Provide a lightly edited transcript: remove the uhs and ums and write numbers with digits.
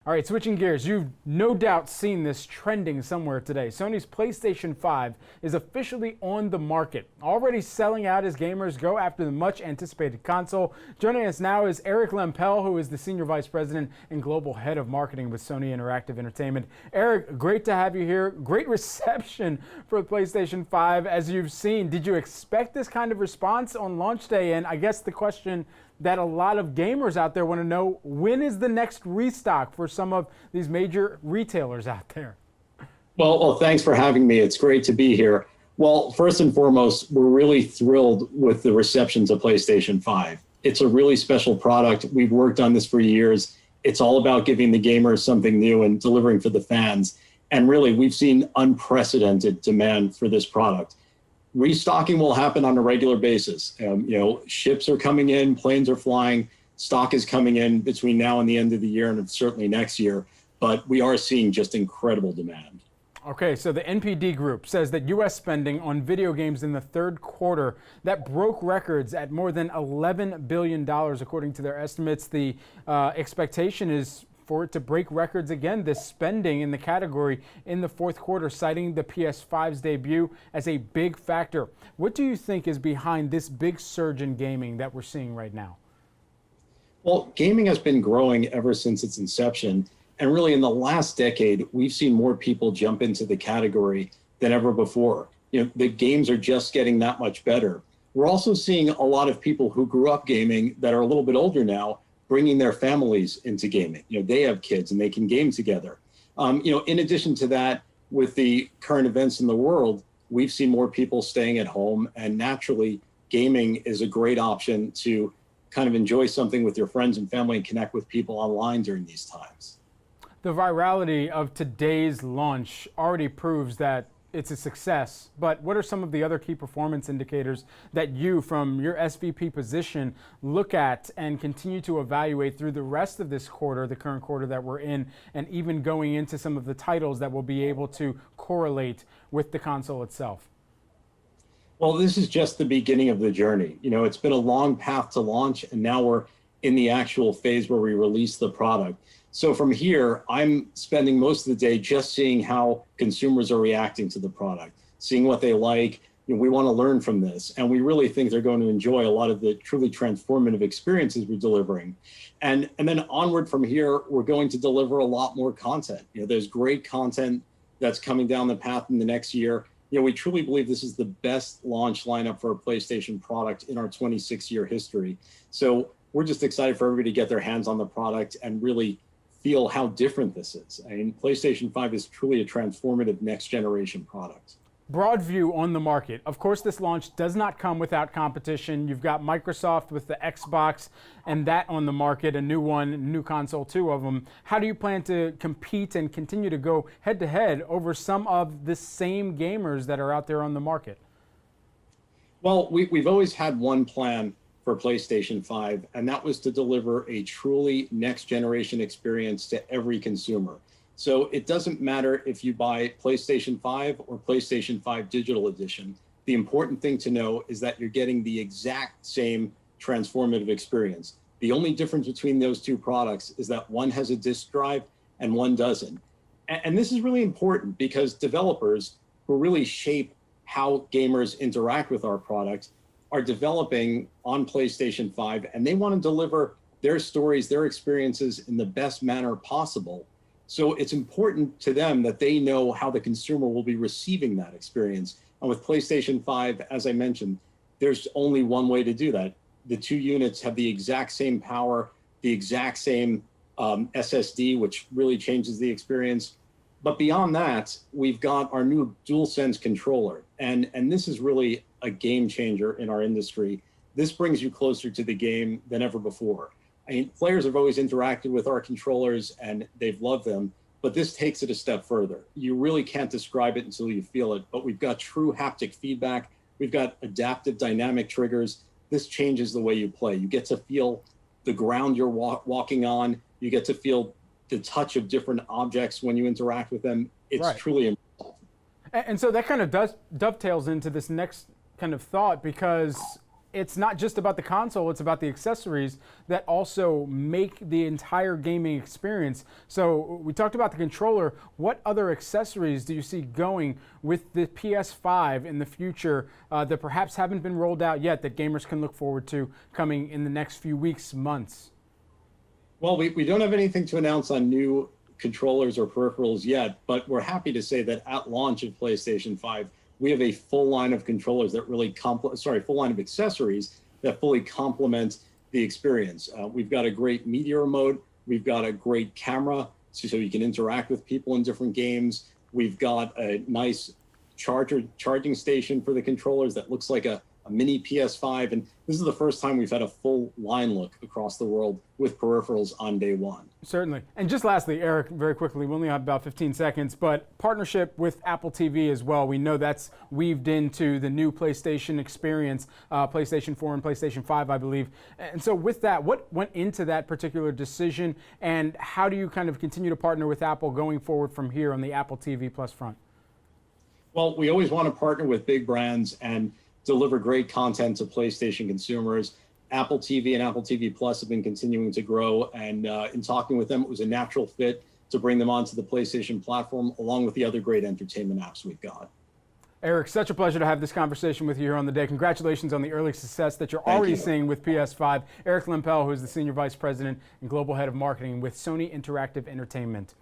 All right, switching gears, you've no doubt seen this trending somewhere today. Sony's PlayStation 5 is officially on the market, already selling out as gamers go after the much anticipated console. Joining us now is Eric Lempel, who is the Senior Vice President and Global Head of Marketing with Sony Interactive Entertainment. Eric, great to have you here. Great reception for the PlayStation 5 as you've seen. Did you expect this kind of response on launch day? And I guess the question that a lot of gamers out there want to know, when is the next restock for some of these major retailers out there? Well, thanks for having me. It's great to be here. Well, first and foremost, we're really thrilled with the receptions of PlayStation 5. It's a really special product. We've worked on this for years. It's all about giving the gamers something new and delivering for the fans. And really, we've seen unprecedented demand for this product. Restocking will happen on a regular basis. Ships are coming in, planes are flying, stock is coming in between now and the end of the year and certainly next year. But we are seeing just incredible demand. Okay, so the NPD Group says that U.S. spending on video games in the third quarter that broke records at more than $11 billion, according to their estimates. The expectation is for it to break records again, this spending in the category in the fourth quarter, citing the PS5's debut as a big factor. What do you think is behind this big surge in gaming that we're seeing right now? Well, gaming has been growing ever since its inception. And really in the last decade, we've seen more people jump into the category than ever before. The games are just getting that much better. We're also seeing a lot of people who grew up gaming that are a little bit older now, bringing their families into gaming. They have kids and they can game together. In addition to that, with the current events in the world, we've seen more people staying at home, and naturally, gaming is a great option to kind of enjoy something with your friends and family and connect with people online during these times. The virality of today's launch already proves that it's a success, but what are some of the other key performance indicators that you, from your SVP position, look at and continue to evaluate through the rest of this quarter, the current quarter that we're in, and even going into some of the titles that will be able to correlate with the console itself? Well, this is just the beginning of the journey. It's been a long path to launch, and now we're in the actual phase where we release the product. So from here, I'm spending most of the day just seeing how consumers are reacting to the product, seeing what they like. We want to learn from this, and we really think they're going to enjoy a lot of the truly transformative experiences we're delivering. And then onward from here, we're going to deliver a lot more content. There's great content that's coming down the path in the next year. We truly believe this is the best launch lineup for a PlayStation product in our 26-year history. So we're just excited for everybody to get their hands on the product and really feel how different this is. I mean, PlayStation 5 is truly a transformative next generation product. Broad view on the market. Of course, this launch does not come without competition. You've got Microsoft with the Xbox and that on the market, a new one, new console, two of them. How do you plan to compete and continue to go head to head over some of the same gamers that are out there on the market? Well, we've always had one plan for PlayStation 5, and that was to deliver a truly next generation experience to every consumer. So it doesn't matter if you buy PlayStation 5 or PlayStation 5 Digital Edition. The important thing to know is that you're getting the exact same transformative experience. The only difference between those two products is that one has a disk drive and one doesn't. And this is really important because developers who really shape how gamers interact with our product are developing on PlayStation 5, and they want to deliver their stories, their experiences in the best manner possible. So it's important to them that they know how the consumer will be receiving that experience. And with PlayStation 5, as I mentioned, there's only one way to do that. The two units have the exact same power, the exact same SSD, which really changes the experience. But beyond that, we've got our new DualSense controller. And this is really a game changer in our industry. This brings you closer to the game than ever before. I mean, players have always interacted with our controllers and they've loved them, but this takes it a step further. You really can't describe it until you feel it, but we've got true haptic feedback. We've got adaptive dynamic triggers. This changes the way you play. You get to feel the ground you're walking on. You get to feel the touch of different objects when you interact with them. It's right. Truly impressive. And so that kind of dovetails into this next kind of thought, because it's not just about the console, it's about the accessories that also make the entire gaming experience. So we talked about the controller. What other accessories do you see going with the PS5 in the future that perhaps haven't been rolled out yet that gamers can look forward to coming in the next few weeks, months? Well, we don't have anything to announce on new controllers or peripherals yet, but we're happy to say that at launch of PlayStation 5, we have a full line of controllers that really full line of accessories that fully complement the experience. We've got a great media remote. We've got a great camera so you can interact with people in different games. We've got a nice charging station for the controllers that looks like a mini PS5. And this is the first time we've had a full line look across the world with peripherals on day one. Certainly. And just lastly, Eric, very quickly, we only have about 15 seconds, but partnership with Apple TV as well. We know that's weaved into the new PlayStation experience, PlayStation 4 and PlayStation 5, I believe. And so with that, what went into that particular decision, and how do you kind of continue to partner with Apple going forward from here on the Apple TV Plus front? Well, we always want to partner with big brands and deliver great content to PlayStation consumers. Apple TV and Apple TV Plus have been continuing to grow, and in talking with them, it was a natural fit to bring them onto the PlayStation platform, along with the other great entertainment apps we've got. Eric, such a pleasure to have this conversation with you here on the day. Congratulations on the early success that you're already seeing with PS5. Eric Lempel, who is the Senior Vice President and Global Head of Marketing with Sony Interactive Entertainment.